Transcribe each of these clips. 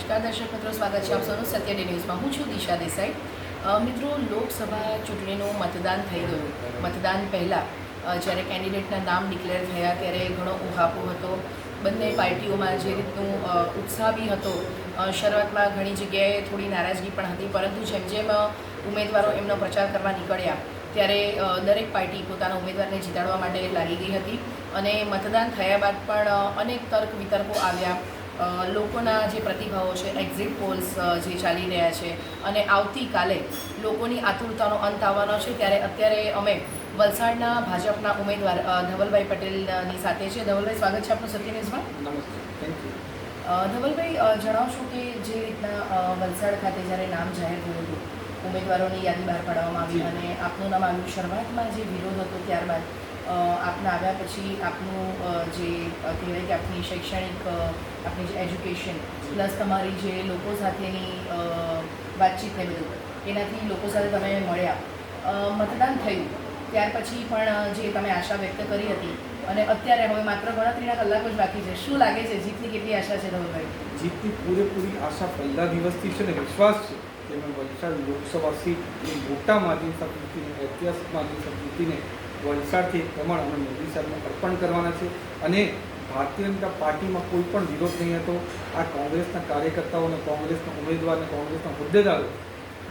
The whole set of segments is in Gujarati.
નમસ્કાર દર્શક મિત્રો, સ્વાગત છે આપ સૌનું સત્ય ડે ન્યૂઝમાં। હું છું દિશા દેસાઈ। મિત્રો, લોકસભા ચૂંટણીનું મતદાન થઈ ગયું। મતદાન પહેલાં જ્યારે કેન્ડિડેટના નામ ડિક્લેર થયા ત્યારે ઘણો ઉહાપો હતો। બંને પાર્ટીઓમાં જે રીતનું ઉત્સાહ બી હતો, શરૂઆતમાં ઘણી જગ્યાએ થોડી નારાજગી પણ હતી, પરંતુ જેમ જેમ ઉમેદવારો એમનો પ્રચાર કરવા નીકળ્યા ત્યારે દરેક પાર્ટી પોતાના ઉમેદવારને જીતાડવા માટે લાગી ગઈ હતી। અને મતદાન થયા બાદ પણ અનેક તર્ક વિતર્કો આવ્યા। લોકોના જે પ્રતિભાવો છે, એક્ઝિટ પોલ્સ જે ચાલી રહ્યા છે અને આવતીકાલે લોકોની આતુરતાનો અંત આવવાનો છે, ત્યારે અત્યારે અમે વલસાડના ભાજપના ઉમેદવાર ધવલભાઈ પટેલની સાથે છે। ધવલભાઈ, સ્વાગત છે આપનું સત્ય ન્યૂઝમાં। નમસ્તે, થેન્ક યુ। ધવલભાઈ, જણાવશો કે જે રીતના વલસાડ ખાતે જ્યારે નામ જાહેર થયું હતું, ઉમેદવારોની યાદી બહાર પાડવામાં આવી અને આપનું નામ આવ્યું, શરૂઆતમાં જે વિરોધ હતો ત્યારબાદ આપના આવ્યા પછી આપનું જે કહેવાય કે આપની શૈક્ષણિક, આપની જે એજ્યુકેશન પ્લસ તમારી જે લોકો સાથેની વાતચીત ને બધું, એનાથી લોકો સાથે તમે મળ્યા, મતદાન થયું ત્યાર પછી પણ જે તમે આશા વ્યક્ત કરી હતી અને અત્યારે હવે માત્ર ગણતરીના કલાકો જ બાકી છે, શું લાગે છે જીતની કેટલી આશા છે ધવલભાઈ? જીતની પૂરેપૂરી આશા પહેલા દિવસથી છે ને, વિશ્વાસ છે કે અમે વલસાડ લોકસભા સીટ મોટા માર્જિન સાથે જીતીને, ઐતિહાસિક માર્જિન સાથે જીતીને વલસાડથી પ્રમાણ અમે મોદી સાહેબને અર્પણ કરવાના છે। અને ભારતીય જનતા પાર્ટીમાં કોઈ પણ વિરોધ નહીં હતો। આ કોંગ્રેસના કાર્યકર્તાઓ અને કોંગ્રેસના ઉમેદવાર અને કોંગ્રેસના હોદ્દેદારો,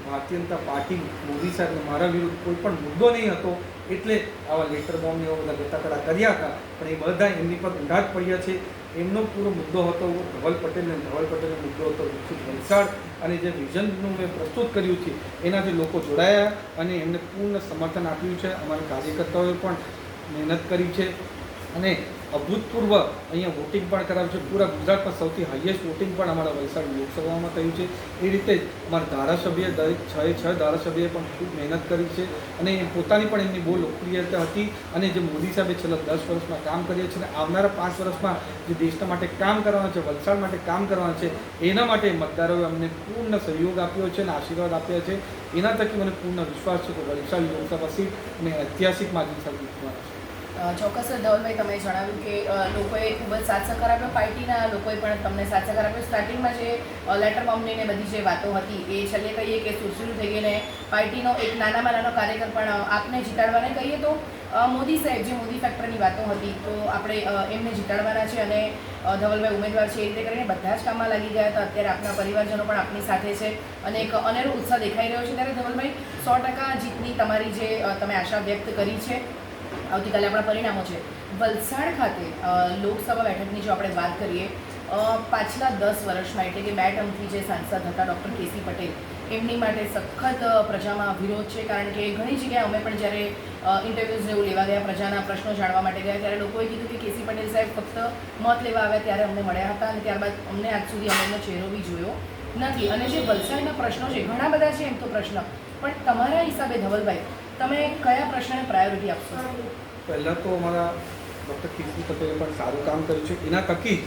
ભારતીય જનતા પાર્ટી મોદી સાહેબને મારા વિરુદ્ધ કોઈ પણ મુદ્દો નહીં હતો, એટલે આવા લેટર બોમ્બને એવા બધા ગતાકડા કર્યા હતા, પણ એ બધા એમની પર ઊંડા જ પડ્યા છે। એમનો પૂરો મુદ્દો હતો ધવલ પટેલનો મુદ્દો હતો વિકસિત વલસાડ, અને જે વિઝનનું મેં પ્રસ્તુત કર્યું છે એનાથી લોકો જોડાયા અને એમને પૂર્ણ સમર્થન આપ્યું છે। અમારા કાર્યકર્તાઓએ પણ મહેનત કરી છે અને અભૂતપૂર્વ અહીંયા વોટિંગ પણ કરાવ્યું છે। પૂરા ગુજરાતમાં સૌથી હાઈએસ્ટ વોટિંગ પણ અમારા વલસાડ લોકસભામાં થયું છે। એ રીતે જ અમારા ધારાસભ્ય, દરેક 6 ધારાસભ્યએ પણ ખૂબ મહેનત કરી છે અને પોતાની પણ એમની બહુ લોકપ્રિયતા હતી। અને જે મોદી સાહેબે છેલ્લા 10 વર્ષમાં કામ કર્યા છે અને આવનારા 5 વર્ષમાં જે દેશના માટે કામ કરવાના છે, વલસાડ માટે કામ કરવાના છે, એના માટે મતદારોએ અમને પૂર્ણ સહયોગ આપ્યો છે અને આશીર્વાદ આપ્યા છે। એના થકી મને પૂર્ણ વિશ્વાસ છે કે વલસાડ લોકસભા સીટ અને ઐતિહાસિક માર્જિન સાથે જીતવાના છે। ચોક્કસ ધવલભાઈ, તમે જણાવ્યું કે લોકોએ ખૂબ જ સાથ સહકાર આપ્યો, પાર્ટીના લોકોએ પણ તમને સાથ સહકાર આપ્યો। સ્ટાર્ટિંગમાં જે લેટર બોમ્બની ને બધી જે વાતો હતી એ છેલ્લે કહીએ કે સુરસુર થઈ ગઈને પાર્ટીનો એક નાનામાં નાનો કાર્યકર પણ આપને જીતાડવાને કહીએ તો મોદી સાહેબ, જે મોદી ફેક્ટરની વાતો હતી, તો આપણે એમને જીતાડવાના છે અને ધવલભાઈ ઉમેદવાર છે, એ રીતે કરીને બધા જ કામમાં લાગી ગયા હતા। અત્યારે આપના પરિવારજનો પણ આપની સાથે છે અને એક અનેરો ઉત્સાહ દેખાઈ રહ્યો છે। ત્યારે ધવલભાઈ, 100% જીતની તમારી જે તમે આશા વ્યક્ત કરી છે, આવતીકાલે આપણા પરિણામો છે। વલસાડ ખાતે લોકસભા બેઠકની જો આપણે વાત કરીએ, પાછલા 10 વર્ષમાં એટલે કે 2 ટર્મથી જે સાંસદ હતા ડૉક્ટર કેસી પટેલ, એમની માટે સખત પ્રજામાં વિરોધ છે, કારણ કે ઘણી જગ્યાએ અમે પણ જ્યારે ઇન્ટરવ્યૂઝ એવું લેવા ગયા, પ્રજાના પ્રશ્નો જાણવા માટે ગયા, ત્યારે લોકોએ કીધું કે કેસી પટેલ સાહેબ ફક્ત મત લેવા આવ્યા ત્યારે અમને મળ્યા હતા અને ત્યારબાદ અમને આજ સુધી અમે એમનો ચહેરો બી જોયો નથી। અને જે વલસાડના પ્રશ્નો છે, ઘણા બધા છે એમ તો પ્રશ્ન, પણ તમારા હિસાબે ધવલભાઈ તમે કયા પ્રશ્નને પ્રાયોરિટી આપશો? પહેલાં તો અમારા ડૉક્ટર કેસી પટેલે પણ સારું કામ કર્યું છે। એના થકી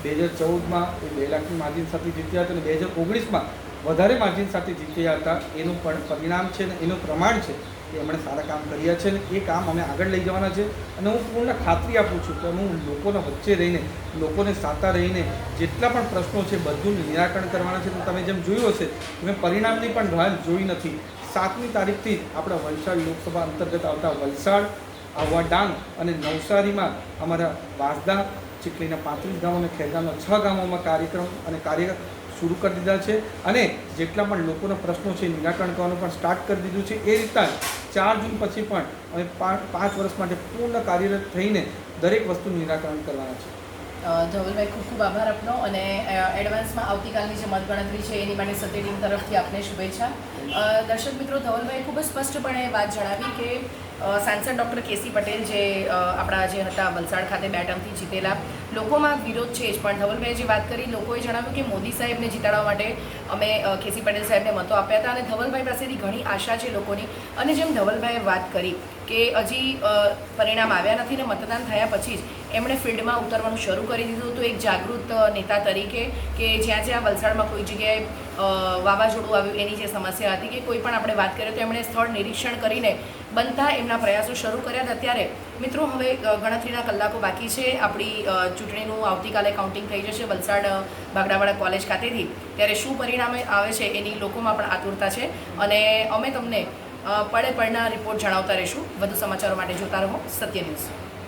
2014માં એ 2 લાખની માર્જિન સાથે જીત્યા હતા અને 2019માં વધારે માર્જિન સાથે જીત્યા હતા। એનું પણ પરિણામ છે ને એનું પ્રમાણ છે કે એમણે સારા કામ કર્યા છે અને એ કામ અમે આગળ લઈ જવાના છે। અને હું પૂર્ણ ખાતરી આપું છું કે હું લોકોના વચ્ચે રહીને, લોકોને સાતા રહીને જેટલા પણ પ્રશ્નો છે બધું નિરાકરણ કરવાના છે। તમે જેમ જોયું હશે, મેં પરિણામની પણ રાહ જોઈ નથી। 7મી તારીખથી આપણા વલસાડ લોકસભા અંતર્ગત આવતા વલસાડ, આહવા, ડાંગ અને નવસારીમાં અમારા વાંસદા, ચીખલીના 35 ગામો અને ખેરગામના 6 ગામોમાં કાર્યક્રમ અને કાર્ય શરૂ કરી દીધા છે અને જેટલા પણ લોકોના પ્રશ્નો છે નિરાકરણ કરવાનું પણ સ્ટાર્ટ કરી દીધું છે। એ રીતના 4 જૂન પછી પણ અમે 5 વર્ષ માટે પૂર્ણ કાર્યરત થઈને દરેક વસ્તુનું નિરાકરણ કરવાના છે। ધવલભાઈ, ખૂબ ખૂબ આભાર આપનો અને એડવાન્સમાં આવતીકાલની જે મતગણતરી છે એની માટે સત્ય ટીમ તરફથી આપને શુભેચ્છા। દર્શક મિત્રો, ધવલભાઈએ ખૂબ જ સ્પષ્ટપણે વાત જણાવી કે સાંસદ ડૉક્ટર કેસી પટેલ જે આપણા જે હતા વલસાડ ખાતે 2 ટર્મથી જીતેલા, લોકોમાં વિરોધ છે જ, પણ ધવલભાઈએ જે વાત કરી, લોકોએ જણાવ્યું કે મોદી સાહેબને જીતાડવા માટે અમે કેસી પટેલ સાહેબને મતો આપ્યા હતા અને ધવલભાઈ પાસેથી ઘણી આશા છે લોકોની। અને જેમ ધવલભાઈએ વાત કરી કે હજી પરિણામ આવ્યા નથી ને મતદાન થયા પછી જ એમણે ફિલ્ડમાં ઉતરવાનું શરૂ કરી દીધું હતું એક જાગૃત નેતા તરીકે, કે જ્યાં જ્યાં વલસાડમાં કોઈ જગ્યાએ વાવાઝોડું આવ્યું એની જે સમસ્યા હતી કે કોઈ પણ આપણે વાત કરીએ તો એમણે સ્થળ નિરીક્ષણ કરીને બનતા એમના પ્રયાસો શરૂ કર્યા હતા. ત્યારે મિત્રો હવે ગણતરીના કલાકો બાકી છે. આપણી ચૂંટણીનું આવતીકાલે કાઉન્ટિંગ થઈ જશે વલસાડ બાગડાવાડા કોલેજ ખાતેથી. ત્યારે શું પરિણામે આવે છે એની લોકોમાં પણ આતુરતા છે અને અમે તમને પડે પડના રિપોર્ટ જણાવતા રહીશું. વધુ સમાચારો માટે જોતા રહો સત્ય ન્યૂઝ.